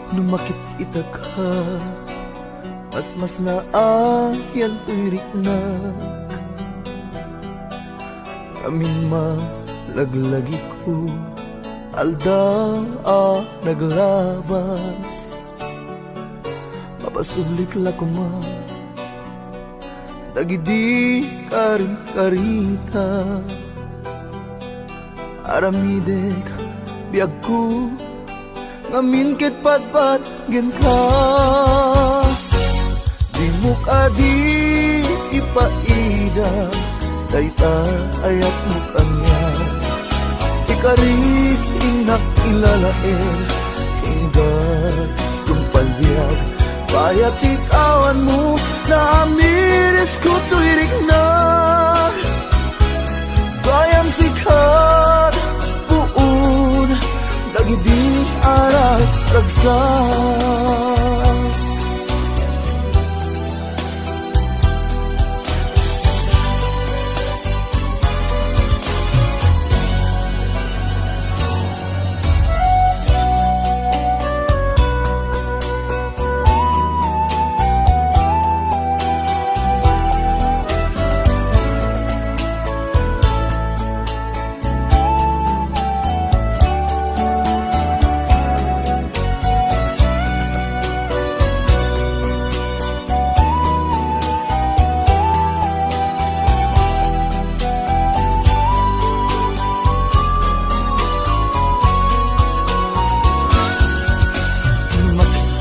Numakit itagha mas naayan tuirik na amin malaglagi ko alda naglabas mapasulik la kuma dagidi karin karita aramidek biag ko ngamin ket patpat gen ka di mo kadi ipaida dayta ayat mo kanya ikarit inak ilalaer hingga tumpalbiag bayat ikawan mo na amiris ko tuirik na bayam sikat puun dagidi arat ragsa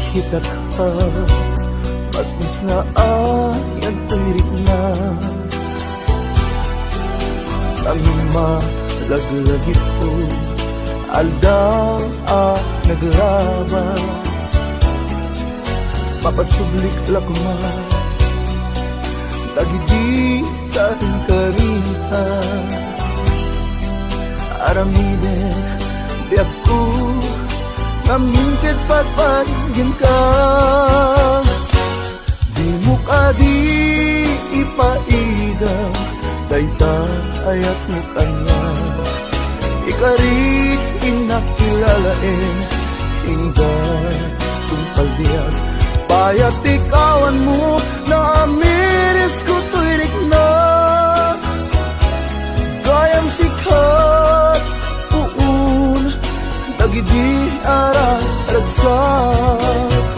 kita ka mas na ayag tuirik na kami malaglagi ko alda naglabas papasublik lakma dagidi karing karita aramidek biag ko ngamin ket patpagin ka di mo kadi ipaida dayta ayat mo kanya ikarit inakilalain hingga tumpalbiag bayat ikawan mo na amiris ko tuirik na gayam sikat puun dagidi arah ragsak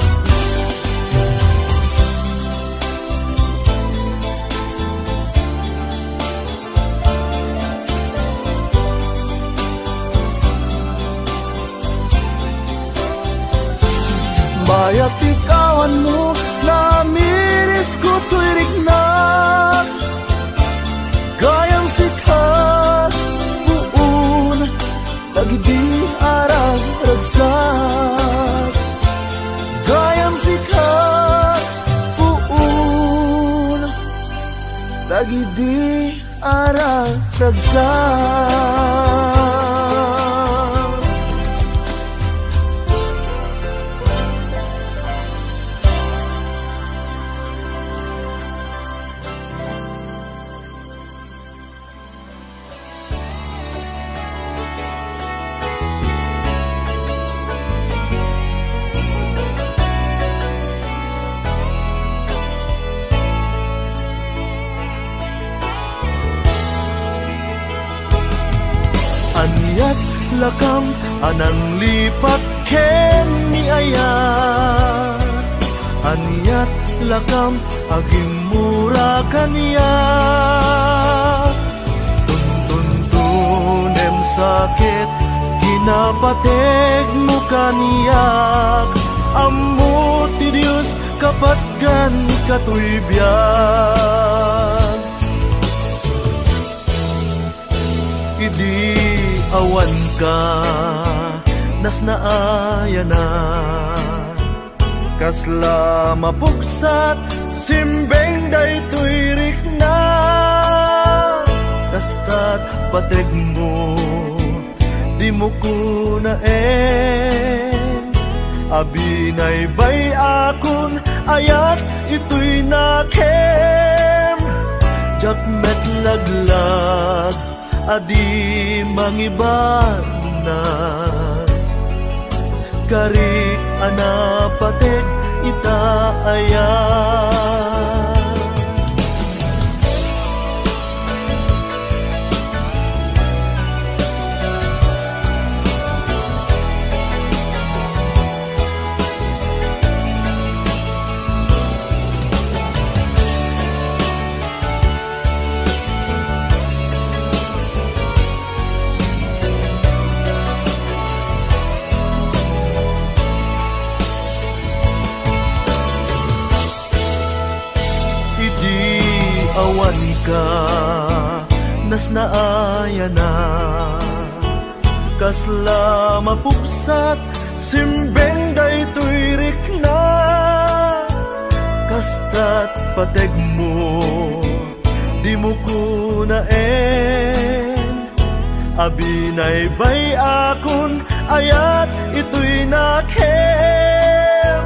bayat ikawan mo na miris ko tuirik na gayam sikat puun dagidi arah ragsak gayam sikat puun dagidi arah ragsak Anyat lakam anang lipat ken ni ayat anyat lakam aging mura kaniya tuntunem sakit kinapateg mo kaniyak ammo ti Dios kapatgan katoy biag idi awan ka nas naaya na kasla mapugsat simbeng daytoy rikna kastat pateg mo di mo kunaen abinay bay akon ayat ito'y nakem jakmet laglag adi mangiban na kari anapatek ita aya. Awan ka nas naaya na kasla mapupsat simbeng daytoy rikna kastat pateg mo di mo kunaen abinay bay akon ayat ito'y nakem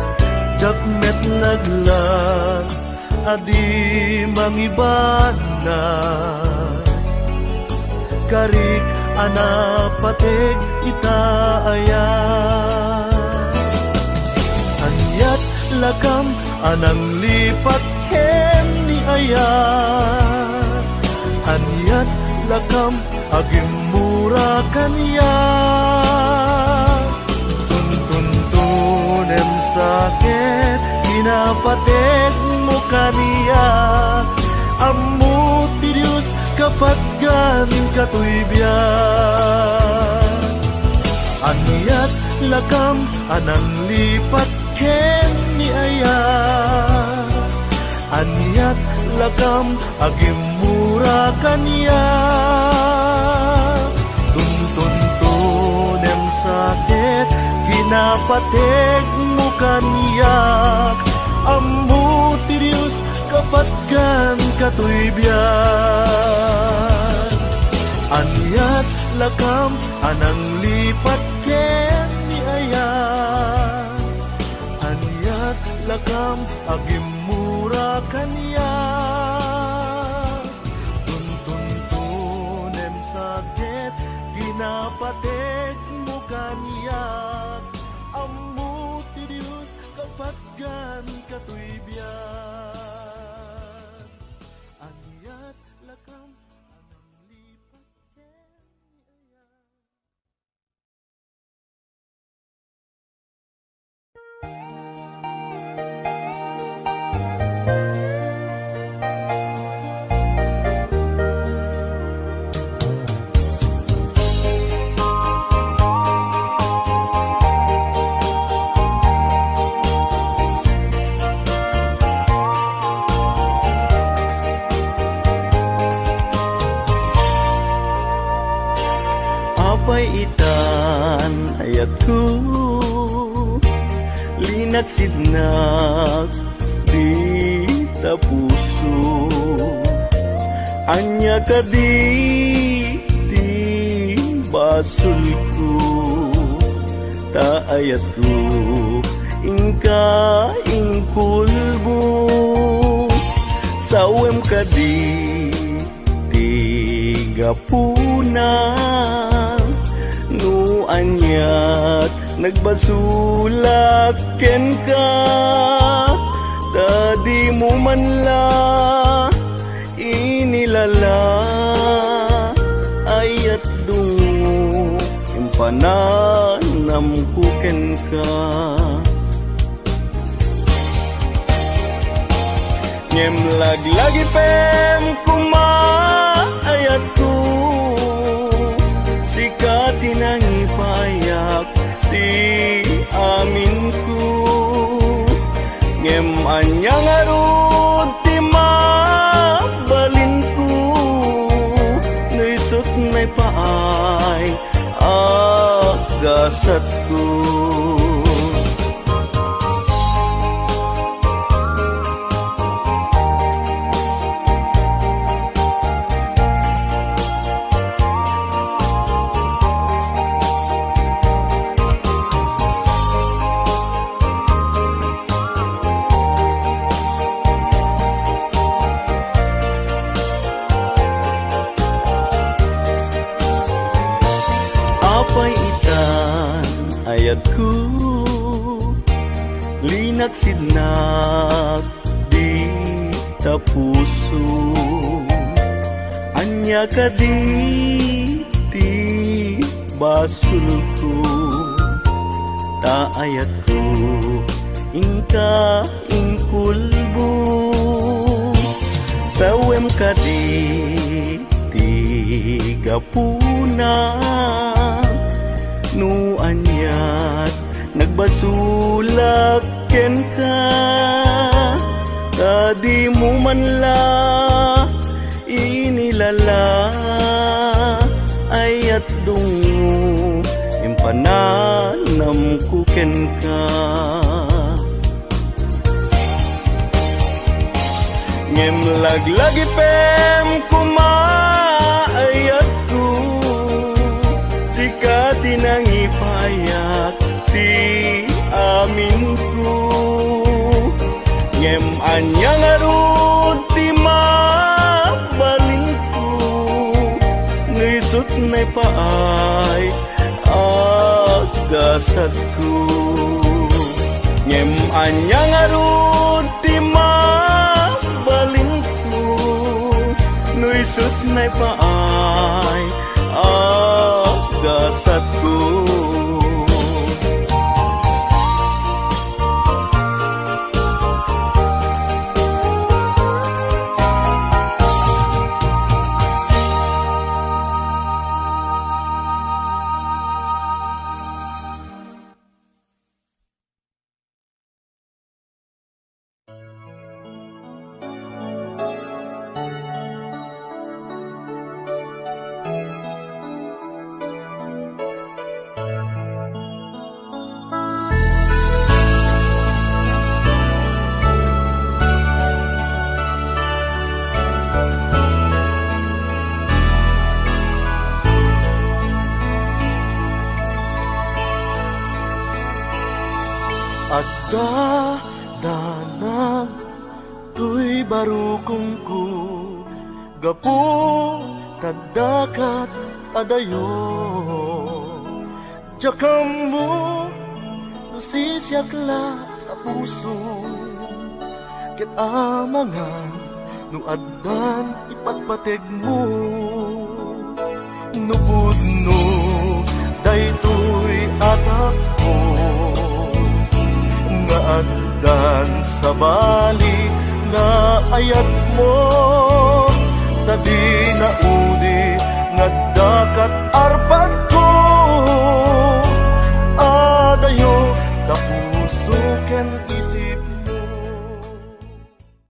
dakmet naglag adi mangibana karik anapatek ita aya anyat lakam anang lipat ken ni aya anyat lakam agim mura kanya tuntunem sakit inapatek mo kaniya ammo ti Diyos kapag gamin kato'y biyan anyat lakam anang lipat ken ni aya anyat lakam agim mura kaniya tuntunem sakit kinapatek mo kaniyak ammo ti Diyos kapatgan kato'y biyan anyat lakam anang lipat ken ni aya anyat lakam agim mura kaniya tuntunem sakit kinapatek mo kaniyak ammo ti Diyos kapaggan kato'y biyan anyat lakam anang lipat ken ni aya. Apay itan ayat ko linaksidnak di tapuso anya ka di basul ko ta ayat ko ingka ingkulbo sawem ka di gapuna no anyat nagbasulak ken ka tadi mo man la inilala ayat dungo impananam ko ken ka ngem lagi pem kuma ayat ko sikat tinangipayak ti amin ko ngem anyang arud ti mabalin ko naisot may paay agasat ko apay itan ayat ko linagsidnak di ta puso. Anya ka di ti basul ko, taayat ko ingka ingkulbo. Sawem ka di tiga puna, nu anyat nagbasulak ken ka. Tadi mo man la inilala, ayat dungo impananam ko ken ka. Ngem laglagi pem kumaayat ko, jika tinangipayak ti amin ko. Ngem anyang arud ti mabaling ko, nisut na paay agasat ko. Ngem anyang arud ti mabaling ko, nisut na paay agasat ko. Adda danang tuy barukong ko, gapo tadakat adayo. Jakam mo nusisyakla ta puso, ket mga no addan ipatpateg mo. Nubudno daytoy atak ko, nga addan sa bali nga ayat mo.